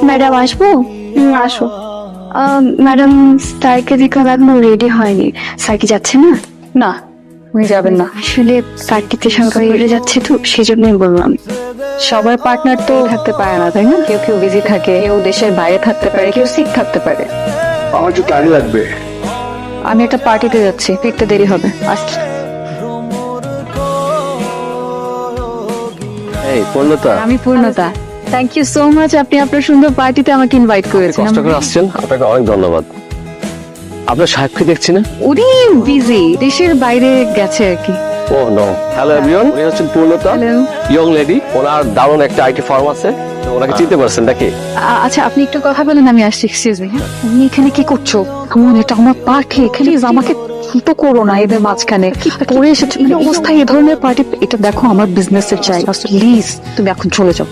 Madam আসবো? আসো। Madam, স্যারকে দেখলাম এখনো রেডি হয়নি। স্যার কি যাচ্ছে না? না, উনি যাবেন না। আসলে কার্তিকদের সবাই বেড়ে যাচ্ছে তো, সেই জন্যই বললাম। সবার পার্টনার তো থাকতে পারে না, তাই না? কেউ কেউ বিজি থাকে, কেউ দেশের বাইরে থাকতে পারে, কেউ সিক থাকতে পারে। আমার একটু টাইম লাগবে। আমি একটা পার্টিতে যাচ্ছি, ফিরতে দেরি হবে। আসছি। এই পূর্ণতা, আমি পূর্ণতা। থ্যাংক ইউ সো মাচ, আপনি আপনার সুন্দর পার্টিতে আমাকে ইনভাইট করেছেন। কষ্ট করে আসছেন, আপনাকে অনেক ধন্যবাদ। আপনার সাহেবকে দেখছি না? উনি বিজি, দেশের বাইরে গেছে আর কি। ও নো। হ্যালো এভরিওয়ান, উনি হচ্ছেন পূর্ণতা, হ্যালো। Young lady. ওনার দারুণ একটা আইটি ফার্ম আছে, তো ওনাকে চিনতে পারছেন নাকি? আচ্ছা, আপনি একটু কথা বলেন, আমি আসছি। Excuse me. তুমি এখানে কি করছো? কেমন, এটা আমার পার্টি, প্লিজ আমাকে তো করো না এদের মাঝখানে। কি পড়ে এসেছো, মানে অবস্থায় এ ধরনের পার্টি? এটা দেখো আমার বিজনেসের জায়গা, প্লিজ তুমি এখন চলে যাও।